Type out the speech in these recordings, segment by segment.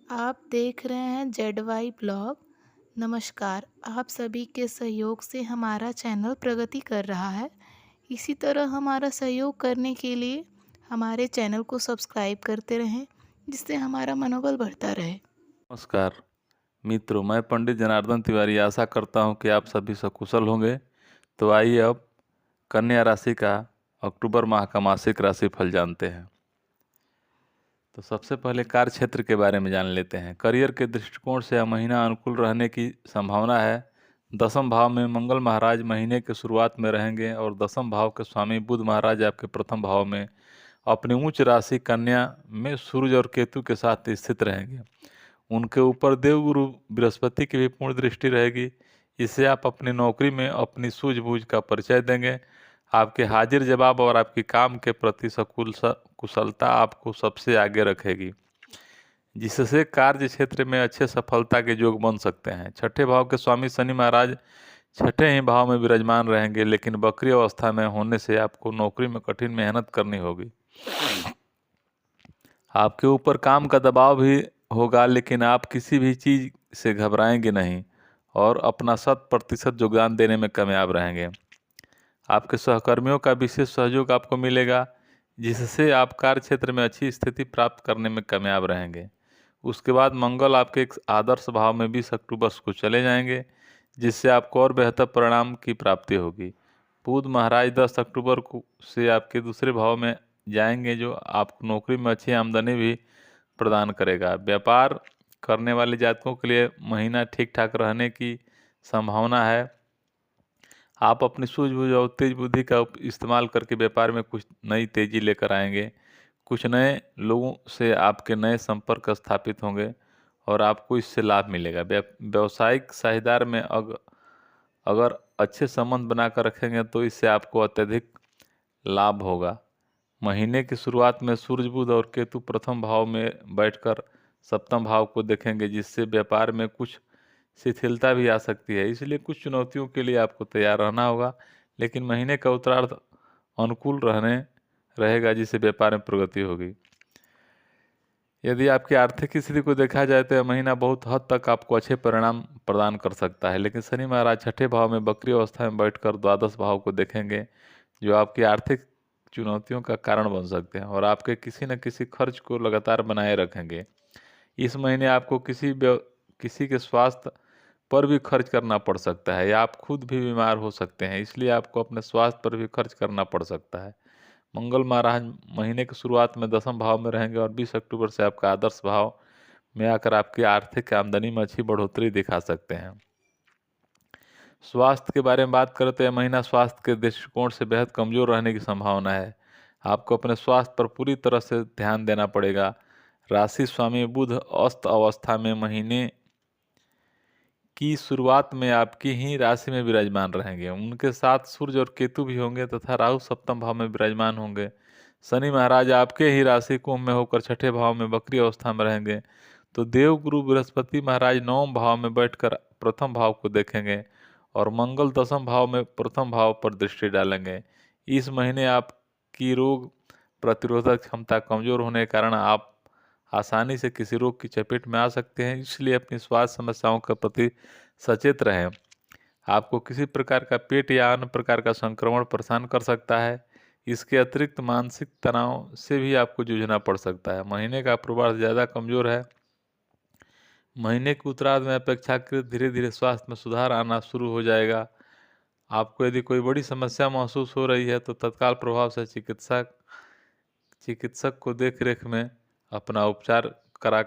आप देख रहे हैं जेड वाई ब्लॉग। नमस्कार। आप सभी के सहयोग से हमारा चैनल प्रगति कर रहा है। इसी तरह हमारा सहयोग करने के लिए हमारे चैनल को सब्सक्राइब करते रहें, जिससे हमारा मनोबल बढ़ता रहे। नमस्कार मित्रों, मैं पंडित जनार्दन तिवारी आशा करता हूं कि आप सभी सकुशल होंगे। तो आइए अब कन्या राशि का अक्टूबर माह का मासिक राशिफल जानते हैं। तो सबसे पहले कार्य क्षेत्र के बारे में जान लेते हैं। करियर के दृष्टिकोण से यह महीना अनुकूल रहने की संभावना है। दसम भाव में मंगल महाराज महीने के शुरुआत में रहेंगे और दसम भाव के स्वामी बुध महाराज आपके प्रथम भाव में अपनी उच्च राशि कन्या में सूर्य और केतु के साथ स्थित रहेंगे। उनके ऊपर देवगुरु बृहस्पति की भी पूर्ण दृष्टि रहेगी। इससे आप अपनी नौकरी में अपनी सूझबूझ का परिचय देंगे। आपके हाजिर जवाब और आपकी काम के प्रति कुशलता आपको सबसे आगे रखेगी, जिससे कार्य क्षेत्र में अच्छे सफलता के योग बन सकते हैं। छठे भाव के स्वामी शनि महाराज छठे ही भाव में विराजमान रहेंगे, लेकिन वक्री अवस्था में होने से आपको नौकरी में कठिन मेहनत करनी होगी। आपके ऊपर काम का दबाव भी होगा, लेकिन आप किसी भी चीज़ से घबराएंगे नहीं और अपना 100% योगदान देने में कामयाब रहेंगे। आपके सहकर्मियों का विशेष सहयोग आपको मिलेगा, जिससे आप कार्य क्षेत्र में अच्छी स्थिति प्राप्त करने में कामयाब रहेंगे। उसके बाद मंगल आपके एक आदर्श भाव में 20 अक्टूबर को चले जाएंगे, जिससे आपको और बेहतर परिणाम की प्राप्ति होगी। बुध महाराज 10 अक्टूबर को से आपके दूसरे भाव में जाएंगे, जो आपको नौकरी में अच्छी आमदनी भी प्रदान करेगा। व्यापार करने वाले जातकों के लिए महीना ठीक ठाक रहने की संभावना है। आप अपनी सूझबूझ और तेज बुद्धि का इस्तेमाल करके व्यापार में कुछ नई तेजी लेकर आएंगे। कुछ नए लोगों से आपके नए संपर्क स्थापित होंगे और आपको इससे लाभ मिलेगा। व्यावसायिक साझेदार में अगर अच्छे संबंध बनाकर रखेंगे तो इससे आपको अत्यधिक लाभ होगा। महीने की शुरुआत में सूर्य बुध और केतु प्रथम भाव में बैठकर सप्तम भाव को देखेंगे, जिससे व्यापार में कुछ शिथिलता भी आ सकती है। इसलिए कुछ चुनौतियों के लिए आपको तैयार रहना होगा, लेकिन महीने का उत्तरार्ध अनुकूल रहेगा, जिससे व्यापार में प्रगति होगी। यदि आपकी आर्थिक स्थिति को देखा जाए तो यह महीना बहुत हद तक आपको अच्छे परिणाम प्रदान कर सकता है, लेकिन शनि महाराज छठे भाव में वक्री अवस्था में बैठकर द्वादश भाव को देखेंगे, जो आपकी आर्थिक चुनौतियों का कारण बन सकते हैं और आपके किसी न किसी खर्च को लगातार बनाए रखेंगे। इस महीने आपको किसी के स्वास्थ्य पर भी खर्च करना पड़ सकता है या आप खुद भी बीमार हो सकते हैं, इसलिए आपको अपने स्वास्थ्य पर भी खर्च करना पड़ सकता है। मंगल महाराज महीने की शुरुआत में दसम भाव में रहेंगे और 20 अक्टूबर से आपका आदर्श भाव में आकर आपकी आर्थिक आमदनी में अच्छी बढ़ोतरी दिखा सकते हैं। स्वास्थ्य के बारे में बात करते हैं। महीना स्वास्थ्य के दृष्टिकोण से बेहद कमजोर रहने की संभावना है। आपको अपने स्वास्थ्य पर पूरी तरह से ध्यान देना पड़ेगा। राशि स्वामी बुध अस्त अवस्था में महीने की शुरुआत में आपकी ही राशि में विराजमान रहेंगे। उनके साथ सूर्य और केतु भी होंगे तथा राहु सप्तम भाव में विराजमान होंगे। शनि महाराज आपके ही राशि कुंभ में होकर छठे भाव में वक्री अवस्था में रहेंगे। तो देव गुरु बृहस्पति महाराज नवम भाव में बैठकर प्रथम भाव को देखेंगे और मंगल दसम भाव में प्रथम भाव पर दृष्टि डालेंगे। इस महीने आपकी रोग प्रतिरोधक क्षमता कमजोर होने के कारण आप आसानी से किसी रोग की चपेट में आ सकते हैं, इसलिए अपनी स्वास्थ्य समस्याओं के प्रति सचेत रहें। आपको किसी प्रकार का पेट या अन्य प्रकार का संक्रमण परेशान कर सकता है। इसके अतिरिक्त मानसिक तनाव से भी आपको जूझना पड़ सकता है। महीने का पूर्वार्ध ज़्यादा कमजोर है। महीने के उत्तरार्ध में अपेक्षाकृत धीरे धीरे स्वास्थ्य में सुधार आना शुरू हो जाएगा। आपको यदि कोई बड़ी समस्या महसूस हो रही है तो तत्काल प्रभाव से चिकित्सक को देख रेख में अपना उपचार करा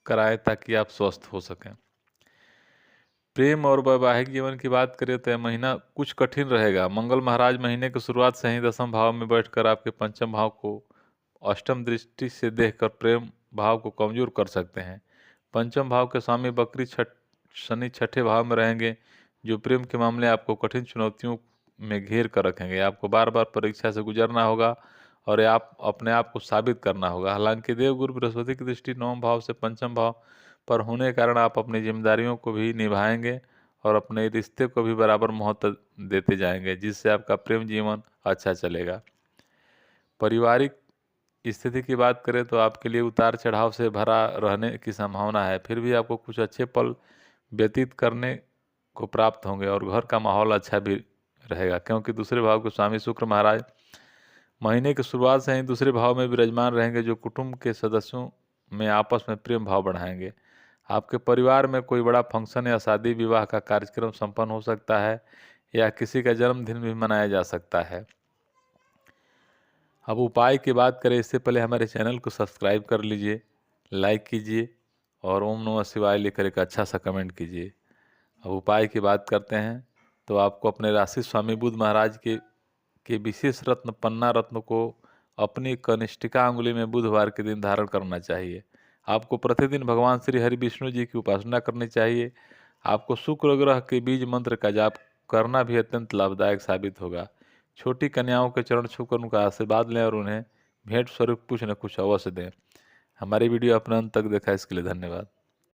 कराएं ताकि आप स्वस्थ हो सकें। प्रेम और वैवाहिक जीवन की बात करें तो यह महीना कुछ कठिन रहेगा। मंगल महाराज महीने की शुरुआत से ही दसम भाव में बैठकर आपके पंचम भाव को अष्टम दृष्टि से देखकर प्रेम भाव को कमजोर कर सकते हैं। पंचम भाव के स्वामी बकरी शनि छठे भाव में रहेंगे, जो प्रेम के मामले आपको कठिन चुनौतियों में घेर कर रखेंगे। आपको बार बार परीक्षा से गुजरना होगा और आप अपने आप को साबित करना होगा। हालांकि देवगुरु बृहस्पति की दृष्टि नवम भाव से पंचम भाव पर होने के कारण आप अपनी जिम्मेदारियों को भी निभाएंगे और अपने रिश्ते को भी बराबर महत्व देते जाएंगे, जिससे आपका प्रेम जीवन अच्छा चलेगा। पारिवारिक स्थिति की बात करें तो आपके लिए उतार चढ़ाव से भरा रहने की संभावना है, फिर भी आपको कुछ अच्छे पल व्यतीत करने को प्राप्त होंगे और घर का माहौल अच्छा भी रहेगा, क्योंकि दूसरे भाव के स्वामी शुक्र महाराज महीने की शुरुआत से ही दूसरे भाव में विराजमान रहेंगे, जो कुटुंब के सदस्यों में आपस में प्रेम भाव बढ़ाएंगे। आपके परिवार में कोई बड़ा फंक्शन या शादी विवाह का कार्यक्रम संपन्न हो सकता है या किसी का जन्मदिन भी मनाया जा सकता है। अब उपाय की बात करें इससे पहले हमारे चैनल को सब्सक्राइब कर लीजिए, लाइक कीजिए और ओम नमः शिवाय लिखकर एक अच्छा सा कमेंट कीजिए। अब उपाय की बात करते हैं तो आपको अपने राशि स्वामी बुध महाराज के विशेष रत्न पन्ना रत्न को अपनी कनिष्ठिका अंगुली में बुधवार के दिन धारण करना चाहिए। आपको प्रतिदिन भगवान श्री हरि विष्णु जी की उपासना करनी चाहिए। आपको शुक्र ग्रह के बीज मंत्र का जाप करना भी अत्यंत लाभदायक साबित होगा। छोटी कन्याओं के चरण छूकर उनका आशीर्वाद लें और उन्हें भेंट स्वरूप कुछ न कुछ अवश्य दें। हमारी वीडियो अपने अंत तक देखा इसके लिए धन्यवाद।